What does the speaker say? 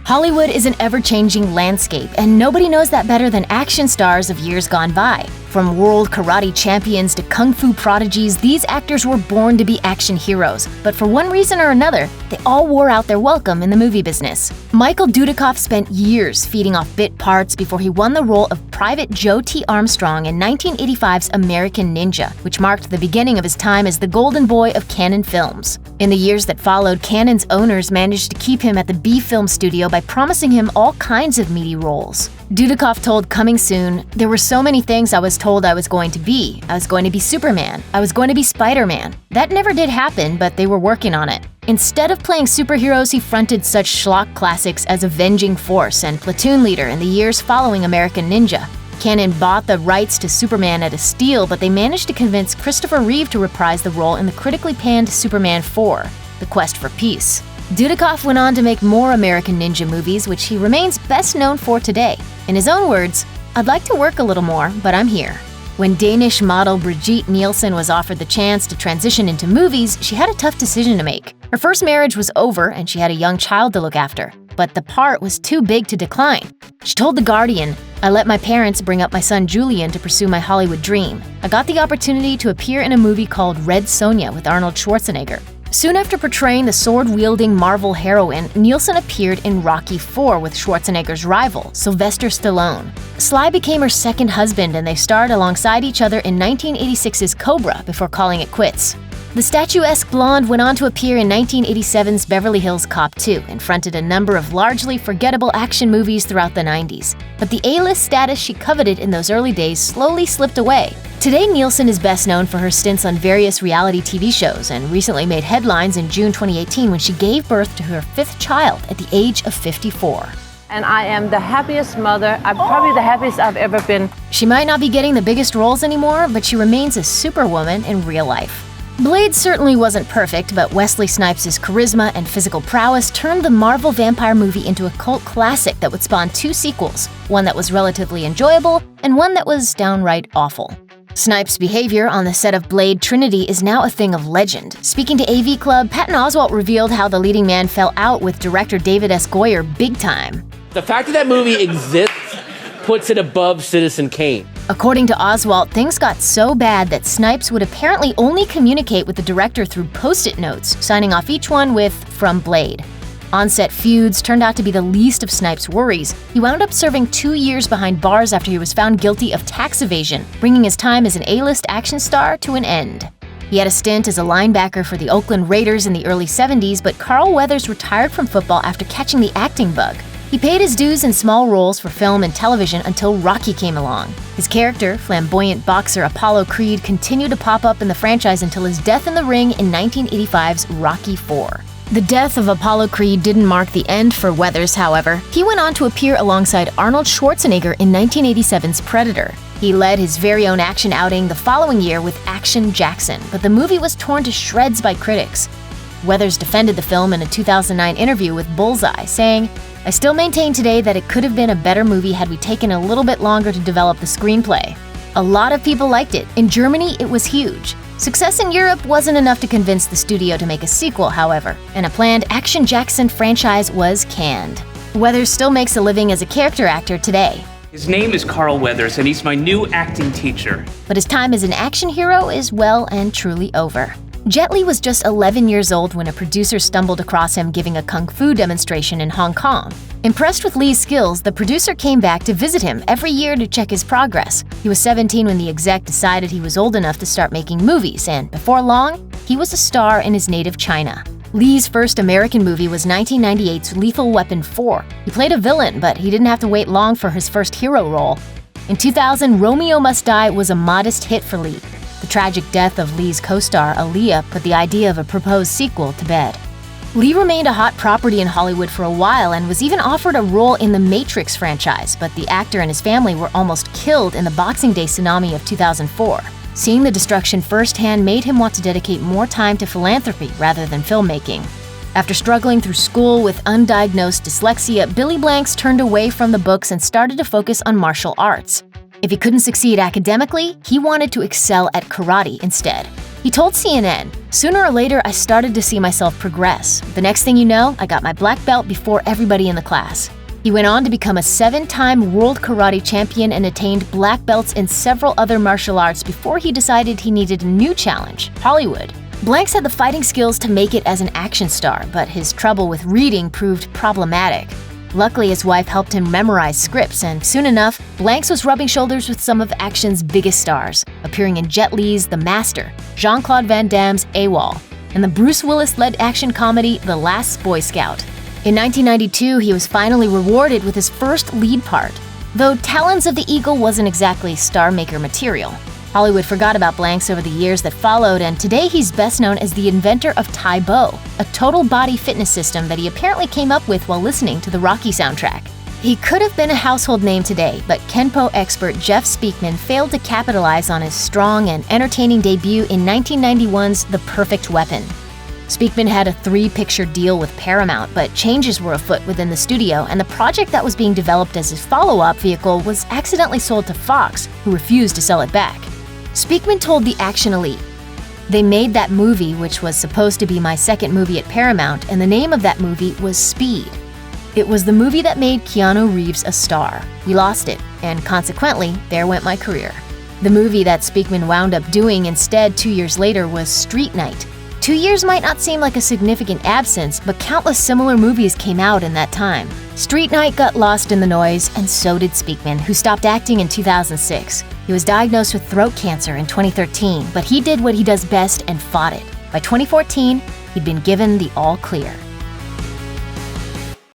Hollywood is an ever-changing landscape, and nobody knows that better than action stars of years gone by. From world karate champions to kung fu prodigies, these actors were born to be action heroes, but for one reason or another, they all wore out their welcome in the movie business. Michael Dudikoff spent years feeding off bit parts before he won the role of Private Joe T. Armstrong in 1985's American Ninja, which marked the beginning of his time as the golden boy of Cannon Films. In the years that followed, Cannon's owners managed to keep him at the B-Film studio by promising him all kinds of meaty roles. Dudikoff told Coming Soon, "There were so many things I was told I was going to be. I was going to be Superman. I was going to be Spider-Man. That never did happen, but they were working on it." Instead of playing superheroes, he fronted such schlock classics as Avenging Force and Platoon Leader in the years following American Ninja. Cannon bought the rights to Superman at a steal, but they managed to convince Christopher Reeve to reprise the role in the critically panned Superman 4, The Quest for Peace. Dudikoff went on to make more American Ninja movies, which he remains best known for today. In his own words, "I'd like to work a little more, but I'm here." When Danish model Brigitte Nielsen was offered the chance to transition into movies, she had a tough decision to make. Her first marriage was over and she had a young child to look after, but the part was too big to decline. She told The Guardian, "I let my parents bring up my son Julian to pursue my Hollywood dream. I got the opportunity to appear in a movie called Red Sonja with Arnold Schwarzenegger." Soon after portraying the sword-wielding Marvel heroine, Nielsen appeared in Rocky IV with Schwarzenegger's rival, Sylvester Stallone. Sly became her second husband and they starred alongside each other in 1986's Cobra before calling it quits. The statuesque blonde went on to appear in 1987's Beverly Hills Cop 2 and fronted a number of largely forgettable action movies throughout the 90s. But the A-list status she coveted in those early days slowly slipped away. Today, Nielsen is best known for her stints on various reality TV shows and recently made headlines in June 2018 when she gave birth to her fifth child at the age of 54. And I am the happiest mother. I'm probably the happiest I've ever been. She might not be getting the biggest roles anymore, but she remains a superwoman in real life. Blade certainly wasn't perfect, but Wesley Snipes' charisma and physical prowess turned the Marvel vampire movie into a cult classic that would spawn two sequels, one that was relatively enjoyable and one that was downright awful. Snipes' behavior on the set of Blade Trinity is now a thing of legend. Speaking to AV Club, Patton Oswalt revealed how the leading man fell out with director David S. Goyer big time. The fact that movie exists puts it above Citizen Kane. According to Oswalt, things got so bad that Snipes would apparently only communicate with the director through Post-it notes, signing off each one with "From Blade." On-set feuds turned out to be the least of Snipes' worries. He wound up serving 2 years behind bars after he was found guilty of tax evasion, bringing his time as an A-list action star to an end. He had a stint as a linebacker for the Oakland Raiders in the early 70s, but Carl Weathers retired from football after catching the acting bug. He paid his dues in small roles for film and television until Rocky came along. His character, flamboyant boxer Apollo Creed, continued to pop up in the franchise until his death in the ring in 1985's Rocky IV. The death of Apollo Creed didn't mark the end for Weathers, however. He went on to appear alongside Arnold Schwarzenegger in 1987's Predator. He led his very own action outing the following year with Action Jackson, but the movie was torn to shreds by critics. Weathers defended the film in a 2009 interview with Bullseye, saying, "I still maintain today that it could have been a better movie had we taken a little bit longer to develop the screenplay." A lot of people liked it. In Germany, it was huge. Success in Europe wasn't enough to convince the studio to make a sequel, however, and a planned Action Jackson franchise was canned. Weathers still makes a living as a character actor today. His name is Carl Weathers, and he's my new acting teacher. But his time as an action hero is well and truly over. Jet Li was just 11 years old when a producer stumbled across him giving a kung fu demonstration in Hong Kong. Impressed with Li's skills, the producer came back to visit him every year to check his progress. He was 17 when the exec decided he was old enough to start making movies, and before long, he was a star in his native China. Li's first American movie was 1998's Lethal Weapon 4. He played a villain, but he didn't have to wait long for his first hero role. In 2000, Romeo Must Die was a modest hit for Li. The tragic death of Li's co-star, Aaliyah, put the idea of a proposed sequel to bed. Li remained a hot property in Hollywood for a while and was even offered a role in the Matrix franchise, but the actor and his family were almost killed in the Boxing Day tsunami of 2004. Seeing the destruction firsthand made him want to dedicate more time to philanthropy rather than filmmaking. After struggling through school with undiagnosed dyslexia, Billy Blanks turned away from the books and started to focus on martial arts. If he couldn't succeed academically, he wanted to excel at karate instead. He told CNN, "Sooner or later, I started to see myself progress. The next thing you know, I got my black belt before everybody in the class." He went on to become a 7-time world karate champion and attained black belts in several other martial arts before he decided he needed a new challenge, Hollywood. Blanks had the fighting skills to make it as an action star, but his trouble with reading proved problematic. Luckily, his wife helped him memorize scripts, and soon enough, Blanks was rubbing shoulders with some of action's biggest stars, appearing in Jet Li's The Master, Jean-Claude Van Damme's AWOL, and the Bruce Willis-led action comedy The Last Boy Scout. In 1992, he was finally rewarded with his first lead part, though Talons of the Eagle wasn't exactly star-maker material. Hollywood forgot about Blanks over the years that followed, and today he's best known as the inventor of Tae Bo, a total body fitness system that he apparently came up with while listening to the Rocky soundtrack. He could have been a household name today, but Kenpo expert Jeff Speakman failed to capitalize on his strong and entertaining debut in 1991's The Perfect Weapon. Speakman had a 3-picture deal with Paramount, but changes were afoot within the studio, and the project that was being developed as his follow-up vehicle was accidentally sold to Fox, who refused to sell it back. Speakman told the Action Elite, "They made that movie, which was supposed to be my second movie at Paramount, and the name of that movie was Speed. It was the movie that made Keanu Reeves a star. We lost it, and consequently, there went my career." The movie that Speakman wound up doing instead 2 years later was Street Night. 2 years might not seem like a significant absence, but countless similar movies came out in that time. Street Night got lost in the noise, and so did Speakman, who stopped acting in 2006. He was diagnosed with throat cancer in 2013, but he did what he does best and fought it. By 2014, he'd been given the all clear.